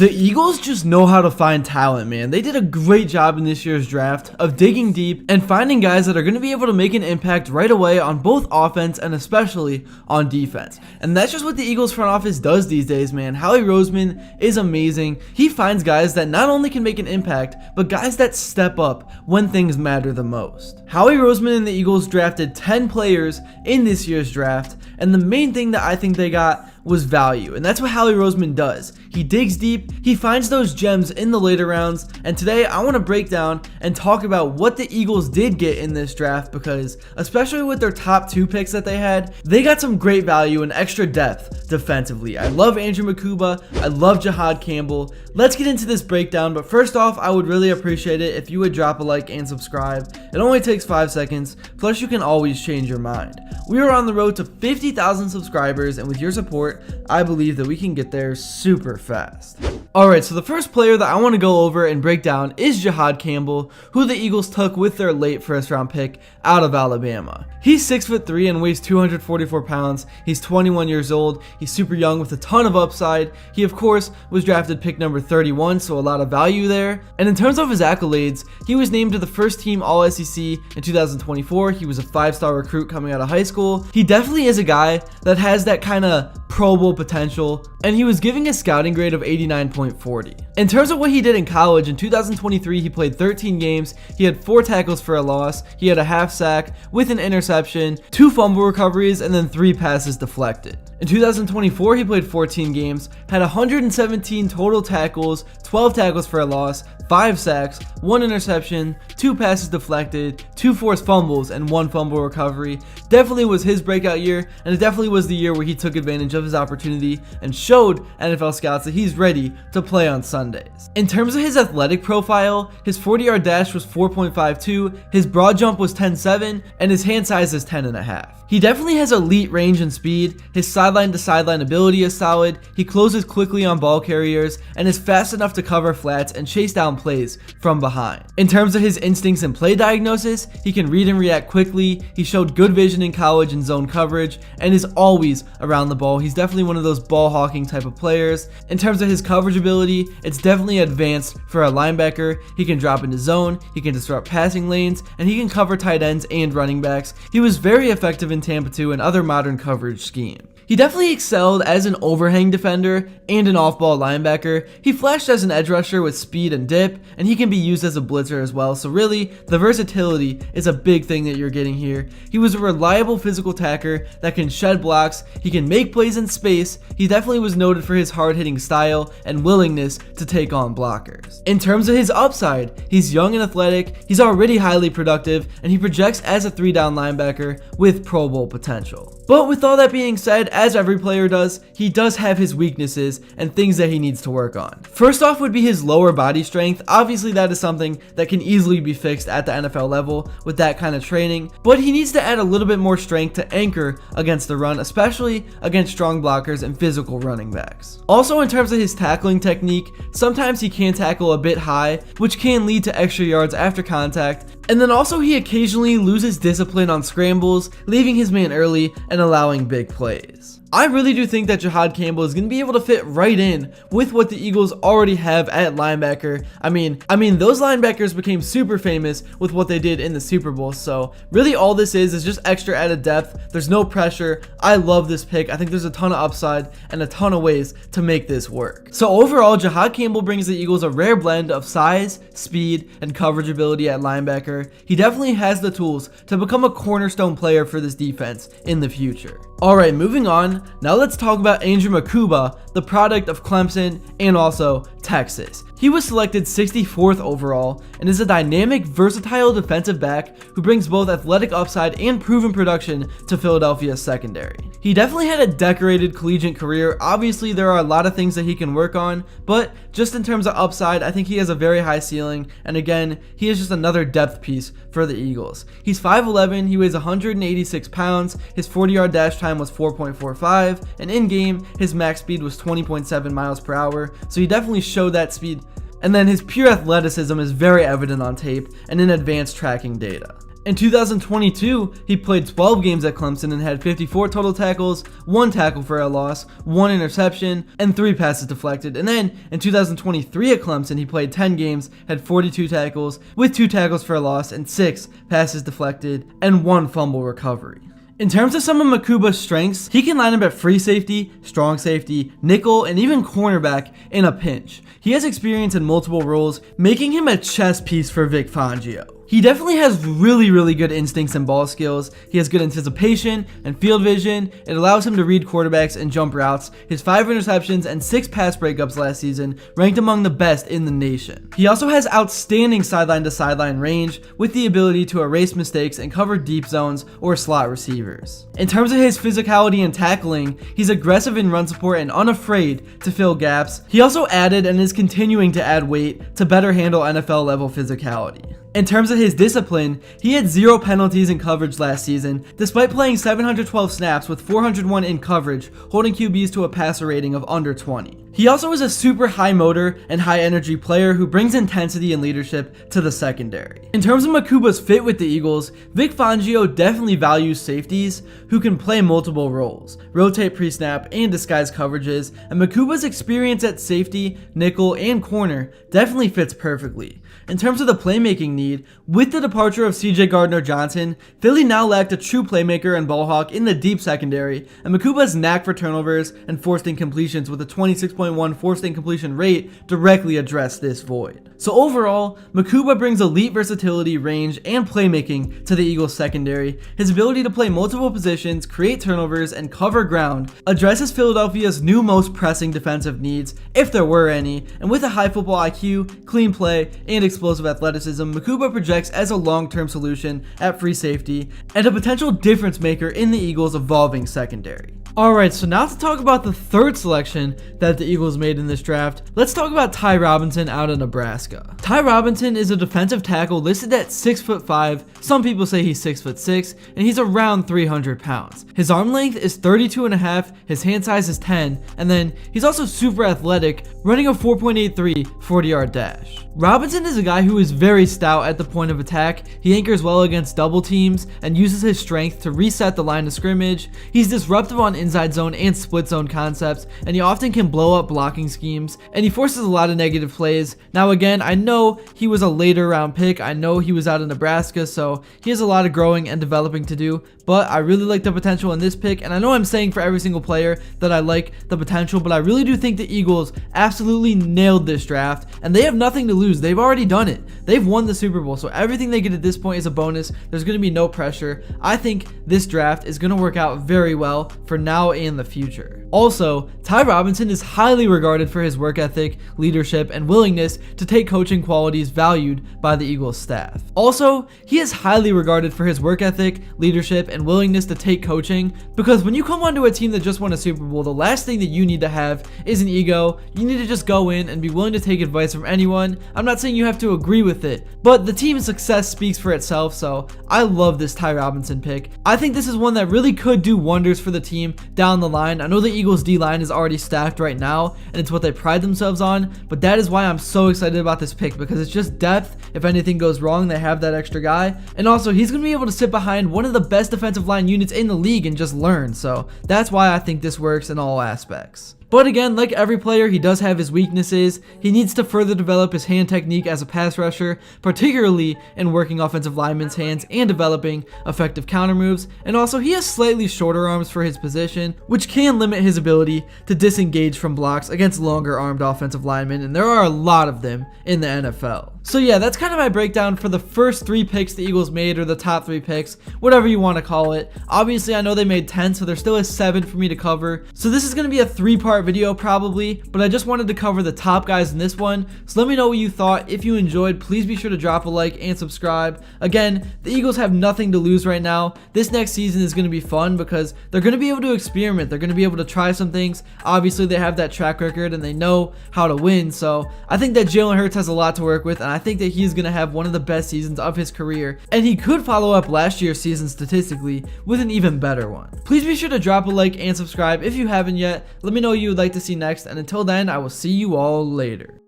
The Eagles just know how to find talent, man. They did a great job in this year's draft of digging deep and finding guys that are going to be able to make an impact right away on both offense and especially on defense. And that's just what the Eagles front office does these days, man. Howie Roseman is amazing. He finds guys that not only can make an impact, but guys that step up when things matter the most. Howie Roseman and the Eagles drafted 10 players in this year's draft, and the main thing that I think they got was value, and that's what Howie Roseman does. He digs deep, he finds those gems in the later rounds, and today I want to break down and talk about what the Eagles did get in this draft, because especially with their top 2 picks that they had, they got some great value and extra depth defensively. I love Andrew Mukuba, I love Jihaad Campbell. Let's get into this breakdown, but first off, I would really appreciate it if you would drop a like and subscribe. It only takes 5 seconds, plus you can always change your mind. We are on the road to 50,000 subscribers, and with your support, I believe that we can get there super fast. Alright, so the first player that I want to go over and break down is Jihaad Campbell, who the Eagles took with their late first round pick out of Alabama. He's 6'3" and weighs 244 pounds. He's 21 years old. He's super young with a ton of upside. He, of course, was drafted pick number 31, so a lot of value there. And in terms of his accolades, he was named to the first team All-SEC in 2024. He was a 5-star recruit coming out of high school. He definitely is a guy that has that kind of Pro Bowl potential, and he was giving a scouting grade of 89.40. In terms of what he did in college, in 2023 he played 13 games, he had 4 tackles for a loss, he had a half sack with an interception, 2 fumble recoveries, and then 3 passes deflected. In 2024 he played 14 games, had 117 total tackles, 12 tackles for a loss, 5 sacks, 1 interception, 2 passes deflected, 2 forced fumbles, and 1 fumble recovery. Definitely was his breakout year, and it definitely was the year where he took advantage of his opportunity and showed NFL scouts that he's ready to play on Sundays. In terms of his athletic profile, his 40-yard dash was 4.52, his broad jump was 10.7, and his hand size is 10.5. He definitely has elite range and speed, his sideline to sideline ability is solid, he closes quickly on ball carriers, and is fast enough to cover flats and chase down plays from behind. In terms of his instincts and play diagnosis, he can read and react quickly, he showed good vision in college and zone coverage, and is always around the ball. He's definitely one of those ball hawking type of players. In terms of his coverage ability, it's definitely advanced for a linebacker. He can drop into zone, he can disrupt passing lanes, and he can cover tight ends and running backs. He was very effective in Tampa 2 and other modern coverage schemes. He definitely excelled as an overhang defender and an off-ball linebacker. He flashed as an edge rusher with speed and dip, and he can be used as a blitzer as well. So really, the versatility is a big thing that you're getting here. He was a reliable physical tackler that can shed blocks, he can make plays in space. He definitely was noted for his hard-hitting style and willingness to take on blockers. In terms of his upside, he's young and athletic, he's already highly productive, and he projects as a 3-down linebacker with Pro Bowl potential. But with all that being said, as every player does, he does have his weaknesses and things that he needs to work on. First off would be his lower body strength. Obviously that is something that can easily be fixed at the NFL level with that kind of training, but he needs to add a little bit more strength to anchor against the run, especially against strong blockers and physical running backs. Also in terms of his tackling technique, sometimes he can tackle a bit high, which can lead to extra yards after contact, and then also he occasionally loses discipline on scrambles, leaving his man early and allowing big plays. I really do think that Jihaad Campbell is going to be able to fit right in with what the Eagles already have at linebacker. I mean, those linebackers became super famous with what they did in the Super Bowl. So really all this is just extra added depth. There's no pressure. I love this pick. I think there's a ton of upside and a ton of ways to make this work. So overall, Jihaad Campbell brings the Eagles a rare blend of size, speed, and coverage ability at linebacker. He definitely has the tools to become a cornerstone player for this defense in the future. Alright, moving on, now let's talk about Andrew Makuba, the product of Clemson and also Texas. He was selected 64th overall and is a dynamic, versatile defensive back who brings both athletic upside and proven production to Philadelphia's secondary. He definitely had a decorated collegiate career. Obviously, there are a lot of things that he can work on, but just in terms of upside, I think he has a very high ceiling, and again, he is just another depth piece for the Eagles. He's 5'11", he weighs 186 pounds, his 40-yard dash time was 4.45, and in-game, his max speed was 20.7 miles per hour, so he definitely showed that speed. And then his pure athleticism is very evident on tape and in advanced tracking data. In 2022, he played 12 games at Clemson and had 54 total tackles, 1 tackle for a loss, 1 interception, and 3 passes deflected. And then in 2023 at Clemson, he played 10 games, had 42 tackles, with 2 tackles for a loss and 6 passes deflected, and 1 fumble recovery. In terms of some of Makuba's strengths, he can line up at free safety, strong safety, nickel, and even cornerback in a pinch. He has experience in multiple roles, making him a chess piece for Vic Fangio. He definitely has really good instincts and ball skills. He has good anticipation and field vision. It allows him to read quarterbacks and jump routes. His 5 interceptions and 6 pass breakups last season ranked among the best in the nation. He also has outstanding sideline to sideline range with the ability to erase mistakes and cover deep zones or slot receivers. In terms of his physicality and tackling, he's aggressive in run support and unafraid to fill gaps. He also added and is continuing to add weight to better handle NFL level physicality. In terms of his discipline, he had 0 penalties in coverage last season, despite playing 712 snaps with 401 in coverage, holding QBs to a passer rating of under 20. He also is a super high motor and high energy player who brings intensity and leadership to the secondary. In terms of Makuba's fit with the Eagles, Vic Fangio definitely values safeties who can play multiple roles, rotate pre-snap and disguise coverages, and Makuba's experience at safety, nickel, and corner definitely fits perfectly. In terms of the playmaking need, with the departure of CJ Gardner-Johnson, Philly now lacked a true playmaker and ball hawk in the deep secondary, and Makuba's knack for turnovers and forced incompletions with a 26.1 forced incompletion rate directly addressed this void. So overall, Makuba brings elite versatility, range, and playmaking to the Eagles secondary. His ability to play multiple positions, create turnovers, and cover ground addresses Philadelphia's new most pressing defensive needs, if there were any, and with a high football IQ, clean play, and explosive athleticism, Makuba projects as a long-term solution at free safety and a potential difference maker in the Eagles' evolving secondary. Alright, so now to talk about the third selection that the Eagles made in this draft, let's talk about Ty Robinson out of Nebraska. Ty Robinson is a defensive tackle listed at 6'5", some people say he's 6'6", and he's around 300 pounds. His arm length is 32.5, his hand size is 10, and then he's also super athletic, running a 4.83 40-yard dash. Robinson is a guy who is very stout at the point of attack. He anchors well against double teams and uses his strength to reset the line of scrimmage. He's disruptive on inside zone and split zone concepts, and he often can blow up blocking schemes, and he forces a lot of negative plays. Now again, I know he was a later round pick. I know he was out of Nebraska, so he has a lot of growing and developing to do, but I really like the potential in this pick, and I know I'm saying for every single player that I like the potential, but I really do think the Eagles absolutely nailed this draft, and they have nothing to lose. They've already done it. They've won the Super Bowl, so everything they get at this point is a bonus. There's going to be no pressure. I think this draft is going to work out very well for now and the future. Also, Ty Robinson is highly regarded for his work ethic, leadership, and willingness to take coaching qualities valued by the Eagles staff. Also, he is highly regarded for his work ethic, leadership, and willingness to take coaching, because when you come onto a team that just won a Super Bowl, the last thing that you need to have is an ego. You need to just go in and be willing to take advice from anyone. I'm not saying you have to agree with it, but the team's success speaks for itself, so I love this Ty Robinson pick. I think this is one that really could do wonders for the team down the line. I know the Eagles D-line is already stacked right now, and it's what they pride themselves on, but that is why I'm so excited about this pick, because it's just depth. If anything goes wrong, they have that extra guy, and also he's going to be able to sit behind one of the best defensive line units in the league and just learn, so that's why I think this works in all aspects. But again, like every player, he does have his weaknesses. He needs to further develop his hand technique as a pass rusher, particularly in working offensive linemen's hands and developing effective counter moves. And also, he has slightly shorter arms for his position, which can limit his ability to disengage from blocks against longer armed offensive linemen, and there are a lot of them in the NFL. So yeah, that's kind of my breakdown for the first 3 picks the Eagles made, or the top 3 picks, whatever you want to call it. Obviously, I know they made 10, so there still is 7 for me to cover. So this is going to be a 3-part video probably, but I just wanted to cover the top guys in this one. So let me know what you thought. If you enjoyed, please be sure to drop a like and subscribe. Again, the Eagles have nothing to lose right now. This next season is going to be fun because they're going to be able to experiment. They're going to be able to try some things. Obviously, they have that track record and they know how to win. So I think that Jalen Hurts has a lot to work with, and I think that he's going to have one of the best seasons of his career, and he could follow up last year's season statistically with an even better one. Please be sure to drop a like and subscribe if you haven't yet. Let me know what you would like to see next, and until then, I will see you all later.